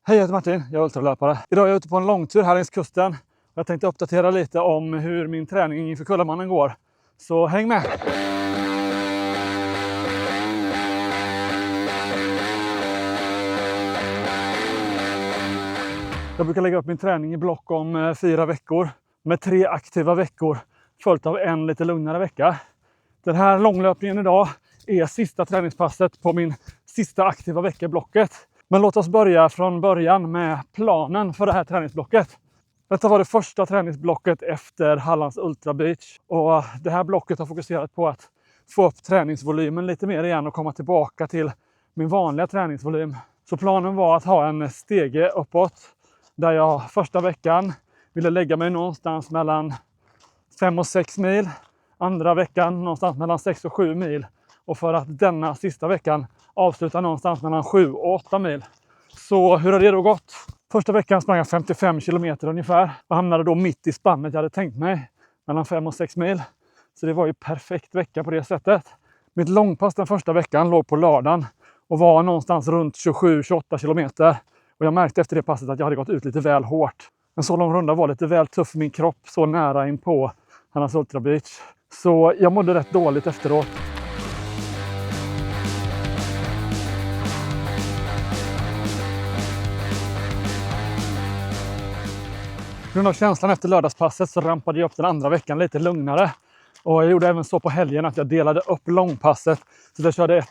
Hej, jag heter Martin, jag är ultralöpare. Idag är jag ute på en långtur här längs kusten. Jag tänkte uppdatera lite om hur min träning inför Kullamannen går. Så häng med! Jag brukar lägga upp min träning i block om 4 veckor. Med 3 aktiva veckor följt av en lite lugnare vecka. Den här långlöpningen idag är sista träningspasset på min sista aktiva vecka i blocket. Men låt oss börja från början med planen för det här träningsblocket. Detta var det första träningsblocket efter Hallands Ultra Beach. Och det här blocket har fokuserat på att få upp träningsvolymen lite mer igen och komma tillbaka till min vanliga träningsvolym. Så planen var att ha en stege uppåt. Där jag första veckan ville lägga mig någonstans mellan 5 och 6 mil. Andra veckan någonstans mellan 6 och 7 mil. Och för att denna sista veckan avsluta någonstans mellan 7 och 8 mil. Så hur har det då gått? Första veckan sprang jag 55 kilometer ungefär. Och hamnade då mitt i spannet jag hade tänkt mig. Mellan 5 och 6 mil. Så det var ju perfekt vecka på det sättet. Mitt långpass den första veckan låg på lördagen. Och var någonstans runt 27-28 kilometer. Och jag märkte efter det passet att jag hade gått ut lite väl hårt. En så lång runda var lite väl tuff för min kropp. Så nära in på Hallands Ultra Beach. Så jag mådde rätt dåligt efteråt. På grund av känslan efter lördagspasset så rampade jag upp den andra veckan lite lugnare. Och jag gjorde även så på helgen att jag delade upp långpasset. Så jag körde ett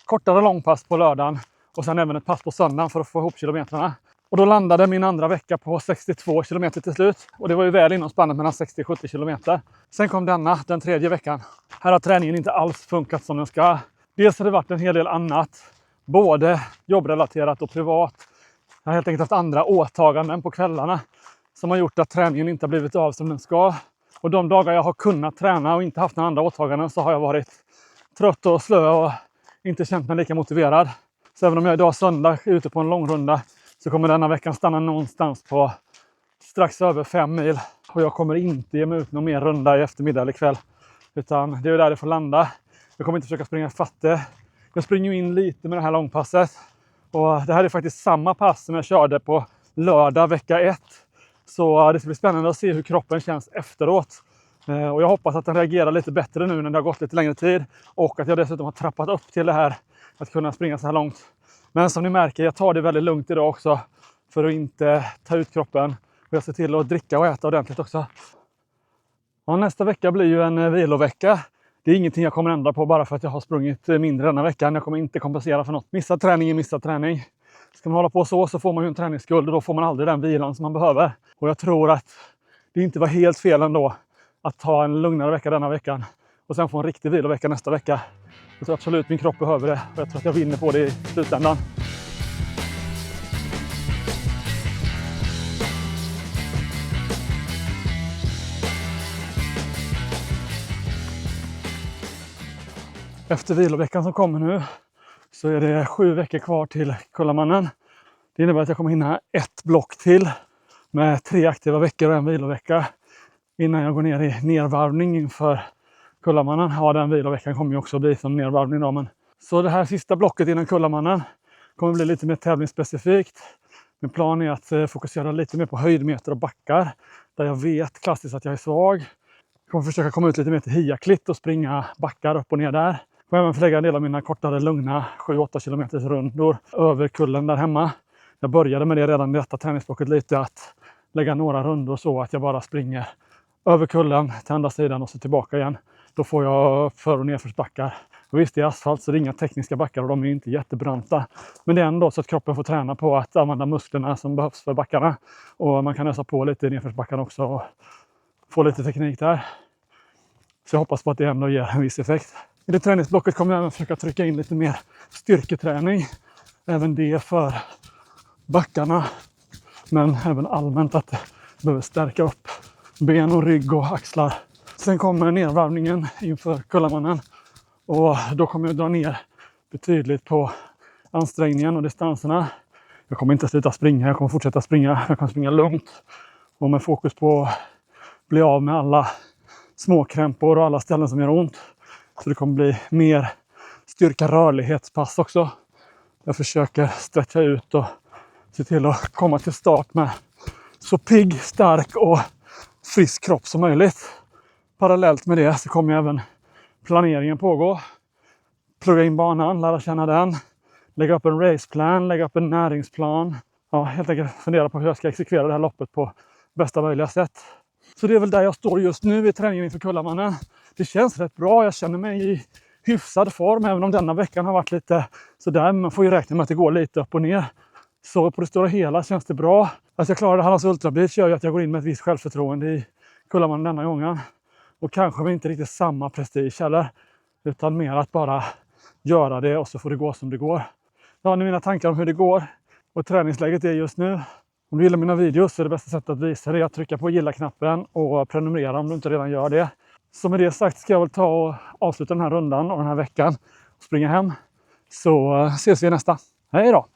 kortare långpass på lördagen och sen även ett pass på söndagen för att få ihop kilometrarna. Och då landade min andra vecka på 62 kilometer till slut. Och det var ju väl inom spannet mellan 60-70 kilometer. Sen kom den tredje veckan. Här har träningen inte alls funkat som den ska. Dels har det varit en hel del annat. Både jobbrelaterat och privat. Jag har helt enkelt haft andra åtaganden på kvällarna. Som har gjort att träningen inte har blivit av som den ska. Och de dagar jag har kunnat träna och inte haft några andra åtaganden så har jag varit trött och slö och inte känt mig lika motiverad. Så även om jag idag söndag är ute på en långrunda så kommer denna veckan stanna någonstans på strax över 5 mil. Och jag kommer inte ge mig ut någon mer runda i eftermiddag eller kväll. Utan det är där det får landa. Jag kommer inte försöka springa fatt det. Jag springer in lite med det här långpasset. Och det här är faktiskt samma pass som jag körde på lördag vecka 1. Så det ska bli spännande att se hur kroppen känns efteråt. Och jag hoppas att den reagerar lite bättre nu när det har gått lite längre tid. Och att jag dessutom har trappat upp till det här att kunna springa så här långt. Men som ni märker, jag tar det väldigt lugnt idag också. För att inte ta ut kroppen. Och jag ser till att dricka och äta ordentligt också. Och nästa vecka blir ju en vilovecka. Det är ingenting jag kommer ändra på bara för att jag har sprungit mindre denna veckan. Jag kommer inte kompensera för något. Missad träning är missad träning. Ska man hålla på så får man ju en träningsskuld och då får man aldrig den vilan som man behöver. Och jag tror att det inte var helt fel ändå att ta en lugnare vecka denna veckan. Och sen få en riktig vilovecka nästa vecka. Jag tror absolut min kropp behöver det. Och jag tror att jag vinner på det i slutändan. Efter viloveckan som kommer nu så är det 7 veckor kvar till Kullamannen. Det innebär att jag kommer hinna ett block till med 3 aktiva veckor och en vilovecka innan jag går ner i nervarvning inför Kullamannen. Ja, den viloveckan kommer ju också bli som nervarvning då, men så det här sista blocket innan Kullamannen kommer bli lite mer tävlingsspecifikt. Min plan är att fokusera lite mer på höjdmeter och backar där jag vet klassiskt att jag är svag. Jag kommer försöka komma ut lite mer till Hiaklitt och springa backar upp och ner där. Jag kommer även förlägga en del av mina kortare, lugna 7-8 kilometers rundor över kullen där hemma. Jag började med det redan i detta träningsblocket lite, att lägga några rundor så att jag bara springer över kullen till andra sidan och så tillbaka igen. Då får jag för- och nedförsbackar. Och visst, det är asfalt så det är inga tekniska backar och de är inte jättebranta. Men det är ändå så att kroppen får träna på att använda musklerna som behövs för backarna. Och man kan ösa på lite i nedförsbackarna också och få lite teknik där. Så jag hoppas på att det ändå ger en viss effekt. I det träningsblocket kommer jag även försöka trycka in lite mer styrketräning. Även det för backarna. Men även allmänt att det behöver stärka upp ben och rygg och axlar. Sen kommer nedvarvningen inför Kullamannen. Och då kommer jag dra ner betydligt på ansträngningen och distanserna. Jag kommer inte sluta springa, jag kommer fortsätta springa. Jag kommer springa lugnt. Och med fokus på att bli av med alla småkrämpor och alla ställen som gör ont. Så det kommer bli mer styrka rörlighetspass också. Jag försöker stretcha ut och se till att komma till start med så pigg, stark och frisk kropp som möjligt. Parallellt med det så kommer även planeringen pågå. Plugga in banan, lära känna den. Lägga upp en raceplan, lägga upp en näringsplan. Ja, helt enkelt fundera på hur jag ska exekvera det här loppet på bästa möjliga sätt. Så det är väl där jag står just nu i träningen inför Kullamannen. Det känns rätt bra, jag känner mig i hyfsad form även om denna veckan har varit lite sådär. Man får ju räkna med att det går lite upp och ner. Så på det stora hela känns det bra. Att jag klarade Hallands Ultrabeach gör ju att jag går in med ett visst självförtroende i Kullamannen denna gången. Och kanske med inte riktigt samma prestige heller. Utan mer att bara göra det och så får det gå som det går. Jag har nu mina tankar om hur det går. Och träningsläget är just nu. Om du gillar mina videos så är det bästa sättet att visa det att trycka på gilla-knappen och prenumerera om du inte redan gör det. Så med det sagt ska jag väl ta och avsluta den här rundan och den här veckan och springa hem. Så ses vi nästa. Hej då!